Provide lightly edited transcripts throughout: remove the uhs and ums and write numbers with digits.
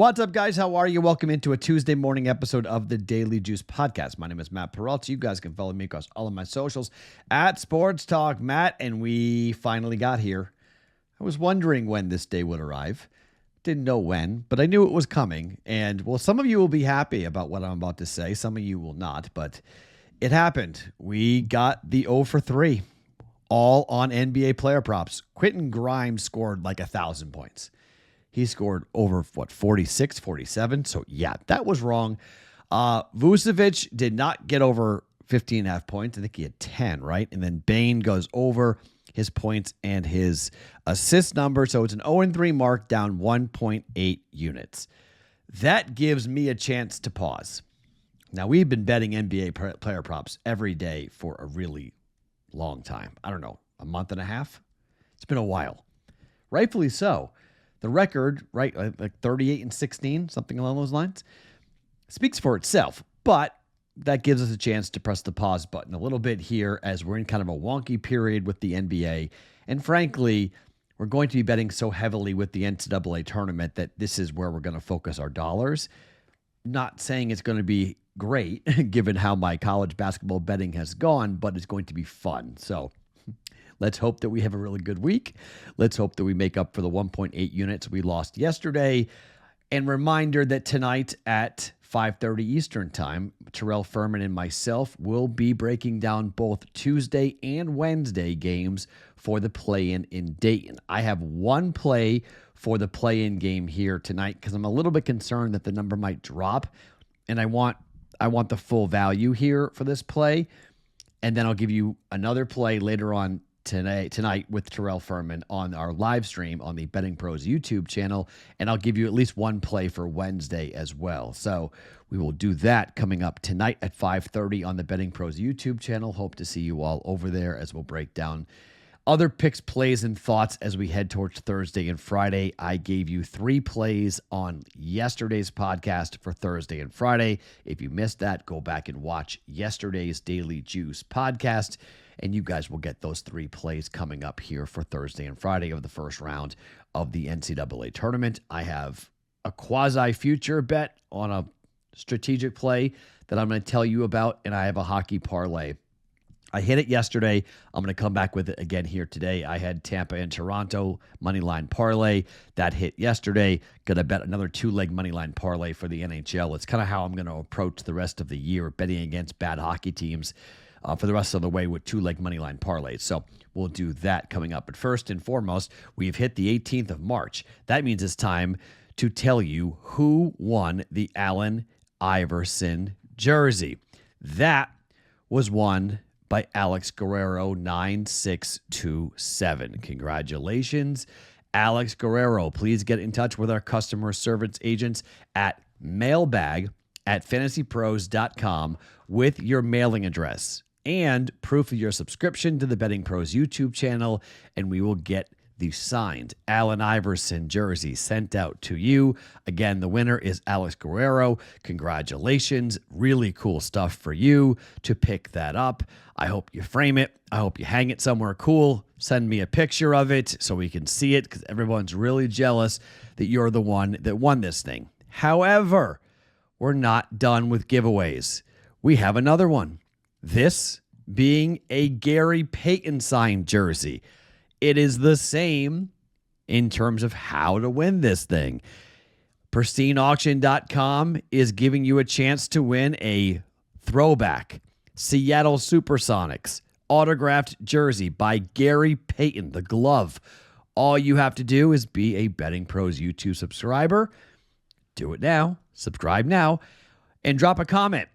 What's up, guys? How are you? Welcome into a Tuesday morning episode of the Daily Juice Podcast. My name is Matt Perrault. You guys can follow me across all of my socials at Sports Talk Matt, and we finally got here. I was wondering when this day would arrive. Didn't know when, but I knew it was coming. And, well, some of you will be happy about what I'm about to say. Some of you will not, but it happened. We got the 0 for 3, all on NBA player props. Quentin Grimes scored like 1,000 points. He scored over, 46, 47? So, yeah, that was wrong. Vucevic did not get over 15.5 points. I think he had 10, right? And then Bane goes over his points and his assist number. So it's an 0-3 mark, down 1.8 units. That gives me a chance to pause. Now, we've been betting NBA player props every day for a really long time. I don't know, a month and a half? It's been a while. Rightfully so. The record, right, like 38-16, something along those lines, speaks for itself. But that gives us a chance to press the pause button a little bit here as we're in kind of a wonky period with the NBA. And frankly, we're going to be betting so heavily with the NCAA tournament that this is where we're going to focus our dollars. Not saying it's going to be great, given how my college basketball betting has gone, but it's going to be fun. So let's hope that we have a really good week. Let's hope that we make up for the 1.8 units we lost yesterday. And reminder that tonight at 5:30 Eastern Time, Terrell Furman and myself will be breaking down both Tuesday and Wednesday games for the play-in in Dayton. I have one play for the play-in game here tonight because I'm a little bit concerned that the number might drop, and I want the full value here for this play. And then I'll give you another play later on tonight with Terrell Furman on our live stream on the BettingPros YouTube channel, and I'll give you at least one play for Wednesday as well. So we will do that coming up tonight at 5:30 on the BettingPros YouTube channel. Hope to see you all over there as we'll break down other picks, plays, and thoughts as we head towards Thursday and Friday. I gave you 3 plays on yesterday's podcast for Thursday and Friday. If you missed that, go back and watch yesterday's Daily Juice podcast, and you guys will get those 3 plays coming up here for Thursday and Friday of the first round of the NCAA tournament. I have a quasi-future bet on a strategic play that I'm going to tell you about, and I have a hockey parlay. I hit it yesterday. I'm going to come back with it again here today. I had Tampa and Toronto moneyline parlay. That hit yesterday. Going to bet another 2-leg moneyline parlay for the NHL. It's kind of how I'm going to approach the rest of the year, betting against bad hockey teams for the rest of the way with 2-leg moneyline parlays. So we'll do that coming up. But first and foremost, we've hit the 18th of March. That means it's time to tell you who won the Allen Iverson jersey. That was won by Alex Guerrero, 9627. Congratulations, Alex Guerrero. Please get in touch with our customer service agents at mailbag@fantasypros.com with your mailing address and proof of your subscription to the Betting Pros YouTube channel, and we will get the signed Allen Iverson jersey sent out to you. Again, the winner is Alex Guerrero. Congratulations. Really cool stuff for you to pick that up. I hope you frame it. I hope you hang it somewhere cool. Send me a picture of it so we can see it, because everyone's really jealous that you're the one that won this thing. However, we're not done with giveaways. We have another one. This being a Gary Payton signed jersey. It is the same in terms of how to win this thing. PristineAuction.com is giving you a chance to win a throwback Seattle Supersonics autographed jersey by Gary Payton, the glove. All you have to do is be a Betting Pros YouTube subscriber. Do it now. Subscribe now. And drop a comment.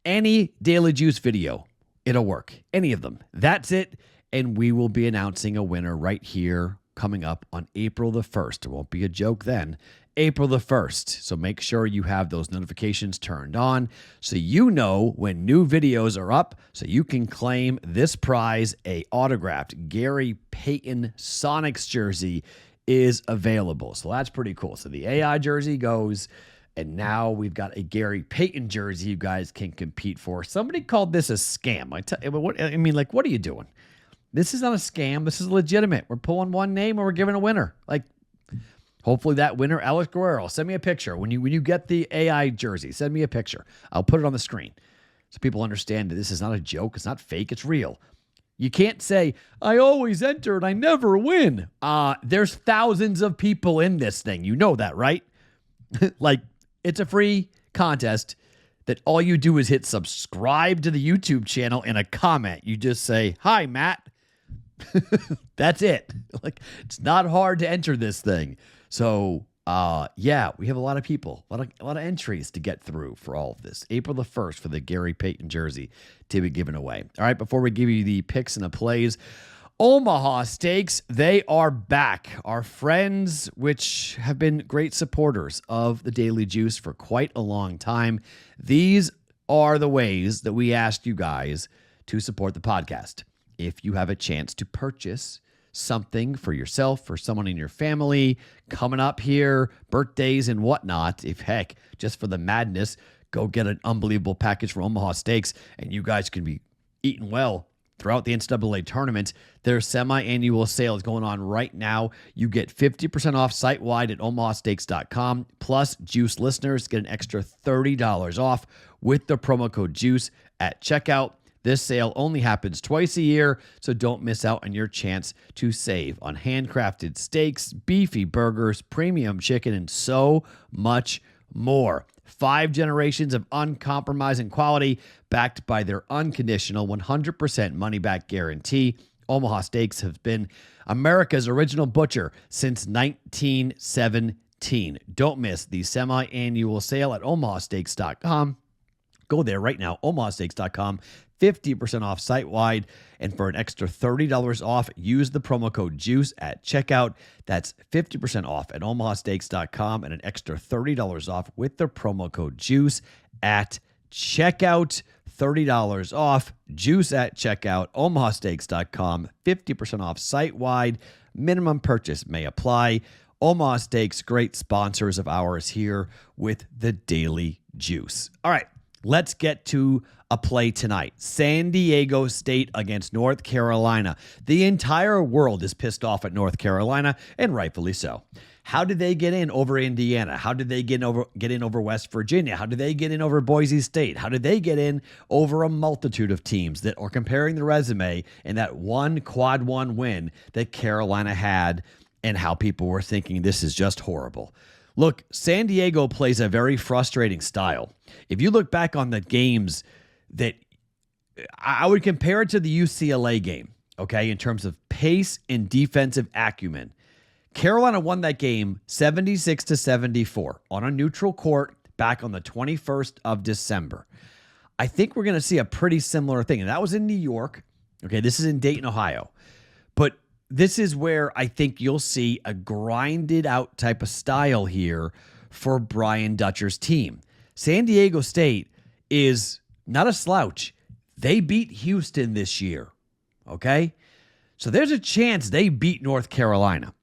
Any Daily Juice video, it'll work. Any of them. That's it. And we will be announcing a winner right here coming up on April the 1st. It won't be a joke then. April the 1st. So make sure you have those notifications turned on so you know when new videos are up, so you can claim this prize. A autographed Gary Payton Sonics jersey is available. So that's pretty cool. So the AI jersey goes, and now we've got a Gary Payton jersey you guys can compete for. Somebody called this a scam. What are you doing? This is not a scam. This is legitimate. We're pulling one name and we're giving a winner. Like, Hopefully that winner, Alex Guerrero, send me a picture. When you get the AI jersey, send me a picture. I'll put it on the screen so people understand that this is not a joke. It's not fake. It's real. You can't say, I always enter and I never win. There's thousands of people in this thing. You know that, right? Like, it's a free contest that all you do is hit subscribe to the YouTube channel and a comment. You just say, hi, Matt. That's it. Like, it's not hard to enter this thing. So, yeah, we have a lot of people, a lot of entries to get through for all of this. April the 1st for the Gary Payton jersey to be given away. All right, before we give you the picks and the plays, Omaha Steaks, they are back. Our friends, which have been great supporters of the Daily Juice for quite a long time. These are the ways that we asked you guys to support the podcast. If you have a chance to purchase something for yourself or someone in your family coming up here, birthdays and whatnot, if heck, just for the madness, go get an unbelievable package from Omaha Steaks and you guys can be eating well throughout the NCAA tournament. Their semi-annual sale is going on right now. You get 50% off site-wide at omahasteaks.com. Plus, Juice listeners get an extra $30 off with the promo code JUICE at checkout. This sale only happens twice a year, so don't miss out on your chance to save on handcrafted steaks, beefy burgers, premium chicken, and so much more. 5 generations of uncompromising quality backed by their unconditional 100% money-back guarantee. Omaha Steaks have been America's original butcher since 1917. Don't miss the semi-annual sale at omahasteaks.com. Go there right now, omahasteaks.com. 50% off site-wide, and for an extra $30 off, use the promo code JUICE at checkout. That's 50% off at omahasteaks.com and an extra $30 off with the promo code JUICE at checkout. $30 off, JUICE at checkout, omahasteaks.com, 50% off site-wide. Minimum purchase may apply. Omaha Steaks, great sponsors of ours here with the Daily Juice. All right, let's get to a play tonight. San Diego State against North Carolina. The entire world is pissed off at North Carolina, and rightfully so. How did they get in over Indiana? How did they get in over West Virginia? How did they get in over Boise State? How did they get in over a multitude of teams that are comparing the resume in that one quad one win that Carolina had, and how people were thinking this is just horrible? Look, San Diego plays a very frustrating style. If you look back on the games that I would compare it to the UCLA game, okay, in terms of pace and defensive acumen. Carolina won that game 76-74 on a neutral court back on the 21st of December. I think we're going to see a pretty similar thing, and that was in New York. Okay, this is in Dayton, Ohio. But this is where I think you'll see a grinded out type of style here for Brian Dutcher's team. San Diego State is not a slouch. They beat Houston this year, okay? So there's a chance they beat North Carolina.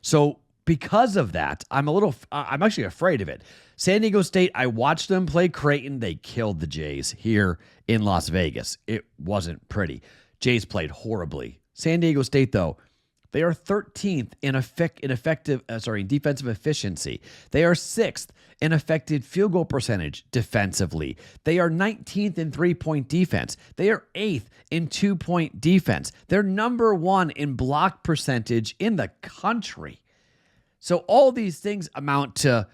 So because of that, I'm actually afraid of it. San Diego State, I watched them play Creighton. They killed the Jays here in Las Vegas. It wasn't pretty. Jays played horribly. San Diego State, though, they are 13th in defensive efficiency. They are 6th in effective field goal percentage defensively. They are 19th in three-point defense. They are 8th in two-point defense. They're number 1 in block percentage in the country. So all these things amount to,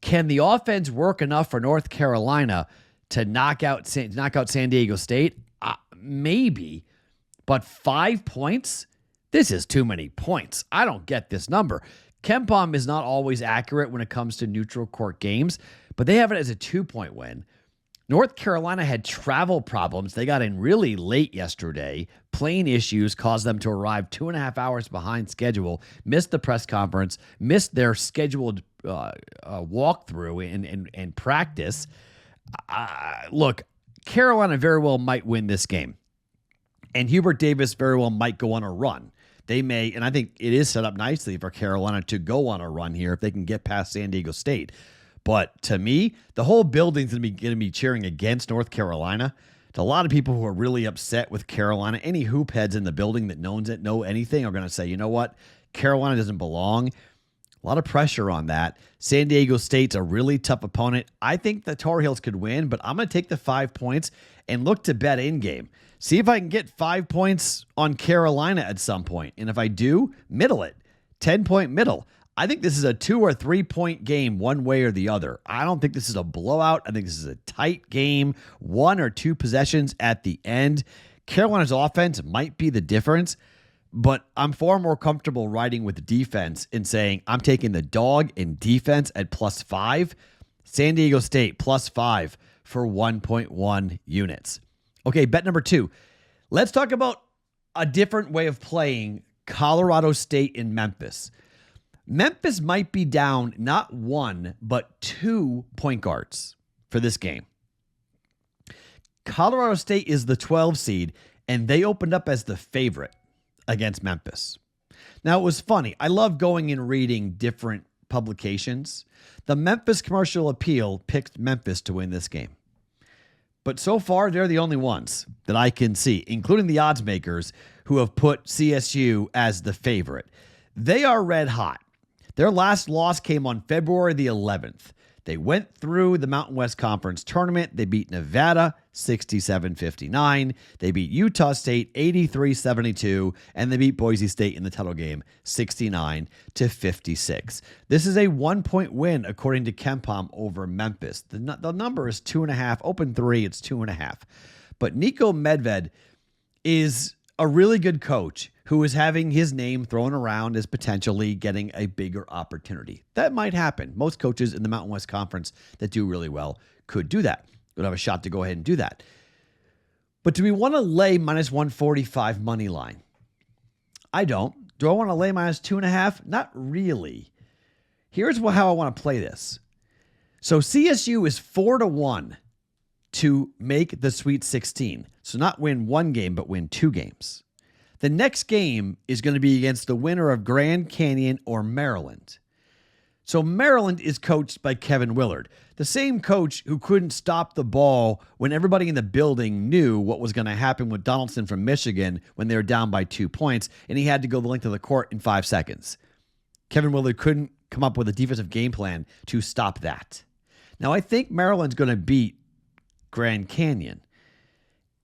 can the offense work enough for North Carolina to knock out San Diego State? Maybe, but 5 points? This is too many points. I don't get this number. KenPom is not always accurate when it comes to neutral court games, but they have it as a 2-point win. North Carolina had travel problems. They got in really late yesterday. Plane issues caused them to arrive 2.5 hours behind schedule, missed the press conference, missed their scheduled walkthrough and practice. Look, Carolina very well might win this game, and Hubert Davis very well might go on a run. They may, and I think it is set up nicely for Carolina to go on a run here if they can get past San Diego State. But to me, the whole building's going to be cheering against North Carolina. To a lot of people who are really upset with Carolina, any hoop heads in the building that know anything are going to say, you know what, Carolina doesn't belong. A lot of pressure on that. San Diego State's a really tough opponent. I think the Tar Heels could win, but I'm going to take the 5 points and look to bet in game. See if I can get 5 points on Carolina at some point. And if I do, middle it. 10-point middle. I think this is a 2 or 3 point game one way or the other. I don't think this is a blowout. I think this is a tight game, 1 or 2 possessions at the end. Carolina's offense might be the difference, but I'm far more comfortable riding with the defense and saying I'm taking the dog in defense at +5. San Diego State +5 for 1.1 units. Okay, bet number 2. Let's talk about a different way of playing Colorado State in Memphis. Memphis might be down not 1, but 2 point guards for this game. Colorado State is the 12 seed, and they opened up as the favorite against Memphis. Now, it was funny. I love going and reading different publications. The Memphis Commercial Appeal picked Memphis to win this game. But so far, they're the only ones that I can see, including the odds makers who have put CSU as the favorite. They are red hot. Their last loss came on February the 11th. They went through the Mountain West Conference Tournament. They beat Nevada 67-59. They beat Utah State 83-72. And they beat Boise State in the title game 69-56. This is a 1-point win, according to KenPom, over Memphis. The number is 2.5. Open 3, it's 2.5. But Niko Medved is a really good coach who is having his name thrown around as potentially getting a bigger opportunity. That might happen. Most coaches in the Mountain West Conference that do really well could do that. Would have a shot to go ahead and do that. But do we want to lay -145 money line? I don't. Do I want to lay -2.5? Not really. Here's how I want to play this. So CSU is 4-1 to make the Sweet 16. So not win 1 game, but win 2 games. The next game is going to be against the winner of Grand Canyon or Maryland. So Maryland is coached by Kevin Willard, the same coach who couldn't stop the ball when everybody in the building knew what was going to happen with Donaldson from Michigan when they were down by 2 points, and he had to go the length of the court in 5 seconds. Kevin Willard couldn't come up with a defensive game plan to stop that. Now, I think Maryland's going to beat Grand Canyon.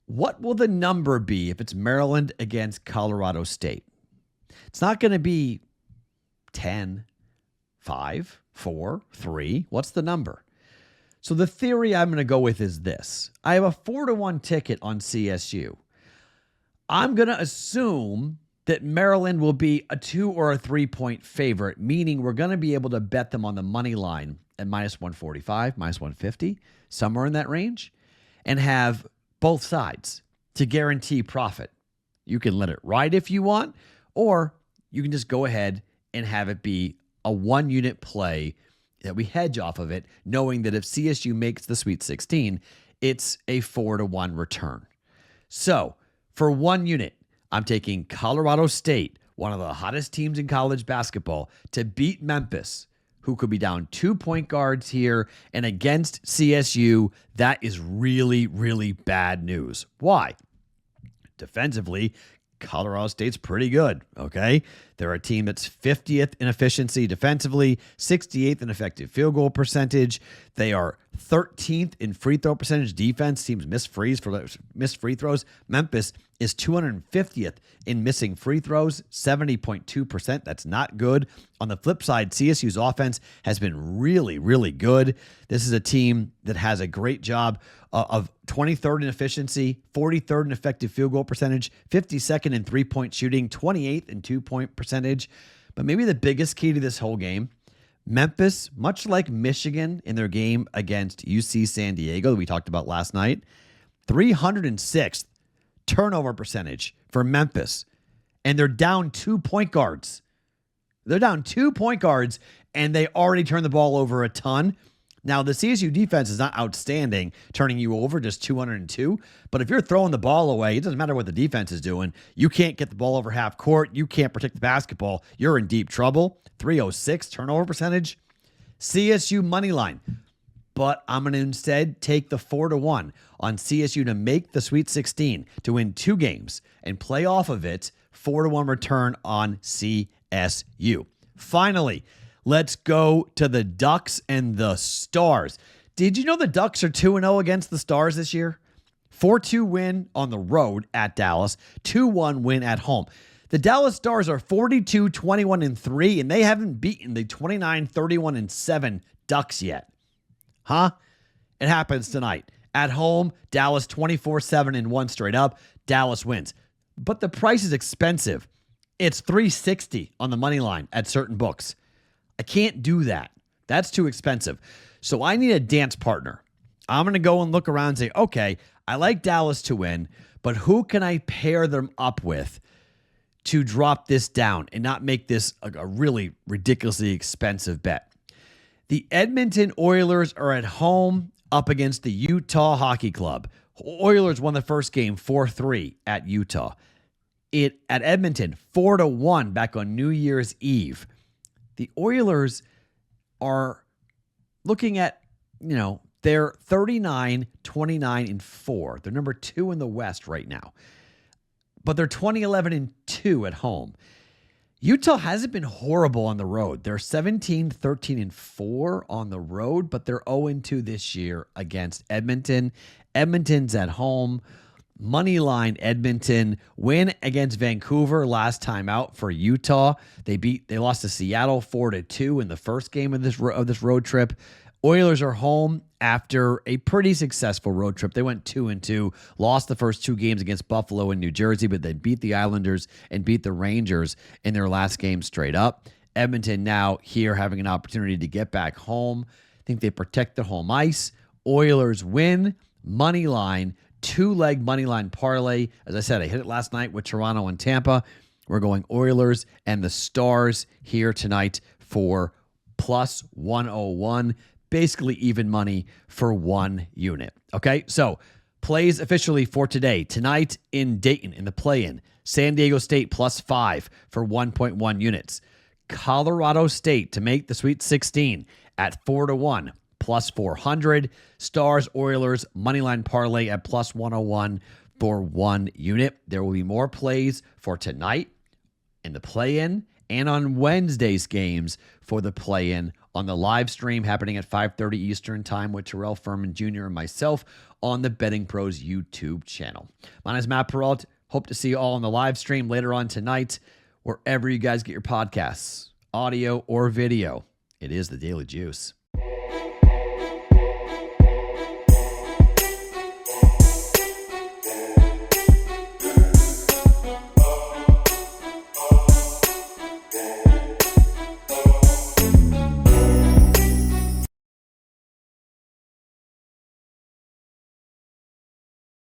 What will the number be if it's Maryland against Colorado State? It's not going to be 10, 5, 4, 3. What's the number? So the theory I'm going to go with is this. I have a 4-1 ticket on CSU. I'm going to assume that Maryland will be a 2 or a 3 point favorite, meaning we're going to be able to bet them on the money line at -145, -150, somewhere in that range, and have both sides to guarantee profit. You can let it ride if you want, or you can just go ahead and have it be a 1-unit play that we hedge off of it, knowing that if CSU makes the Sweet 16, it's a 4-1 return. So for 1 unit, I'm taking Colorado State, one of the hottest teams in college basketball, to beat Memphis, who could be down 2 point guards here, and against CSU, that is really, really bad news. Why? Defensively, Colorado State's pretty good, okay? They're a team that's 50th in efficiency defensively, 68th in effective field goal percentage. They are 13th in free throw percentage defense. Teams miss free throws. Memphis is 250th in missing free throws, 70.2%. That's not good. On the flip side, CSU's offense has been really, really good. This is a team that has a great job of 23rd in efficiency, 43rd in effective field goal percentage, 52nd in three-point shooting, 28th in two-point percentage. But maybe the biggest key to this whole game, Memphis, much like Michigan in their game against UC San Diego that we talked about last night, 306th turnover percentage for Memphis. And they're down 2 point guards. They're down 2 point guards, and they already turned the ball over a ton. Now, the CSU defense is not outstanding, turning you over just 202. But if you're throwing the ball away, it doesn't matter what the defense is doing. You can't get the ball over half court. You can't protect the basketball. You're in deep trouble. 306 turnover percentage. CSU money line. But I'm going to instead take the 4-1 on CSU to make the Sweet 16, to win 2 games and play off of it. 4-1 return on CSU. Finally, Let's go to the Ducks and the Stars. Did you know the Ducks are 2-0 against the Stars this year? 4-2 win on the road at Dallas, 2-1 win at home. The Dallas Stars are 42-21-3, and they haven't beaten the 29-31-7 Ducks yet. Huh? It happens tonight. At home, Dallas 24-7-1 straight up. Dallas wins. But the price is expensive. It's $3.60 on the money line at certain books. I can't do that. That's too expensive. So I need a dance partner. I'm going to go and look around and say, okay, I like Dallas to win, but who can I pair them up with to drop this down and not make this a really ridiculously expensive bet? The Edmonton Oilers are at home up against the Utah Hockey Club. Oilers won the first game 4-3 at Utah. At Edmonton, 4-1 back on New Year's Eve. The Oilers are looking at, they're 39-29-4. They're number 2 in the West right now. But they're 20-11-2 at home. Utah hasn't been horrible on the road. They're 17-13-4 on the road, but they're 0-2 this year against Edmonton. Edmonton's at home. Money line Edmonton. Win against Vancouver last time out for Utah. They lost to Seattle 4-2 in the first game of this road trip. Oilers are home after a pretty successful road trip. They went 2-2, lost the first 2 games against Buffalo and New Jersey, but they beat the Islanders and beat the Rangers in their last game straight up. Edmonton now here having an opportunity to get back home. I think they protect the home ice. Oilers win. Money line, 2-leg money line parlay. As I said, I hit it last night with Toronto and Tampa. We're going Oilers and the Stars here tonight for plus 101. Basically even money for 1 unit. Okay, so plays officially for today. Tonight in Dayton in the play-in. San Diego State plus 5 for 1.1 units. Colorado State to make the Sweet 16 at 4-1 plus 400. Stars Oilers moneyline parlay at plus 101 for 1 unit. There will be more plays for tonight in the play-in and on Wednesday's games for the play-in on the live stream happening at 5:30 Eastern Time with Terrell Furman Jr. and myself on the BettingPros YouTube channel. My name is Matt Perrault. Hope to see you all on the live stream later on tonight, wherever you guys get your podcasts, audio or video. It is the Daily Juice.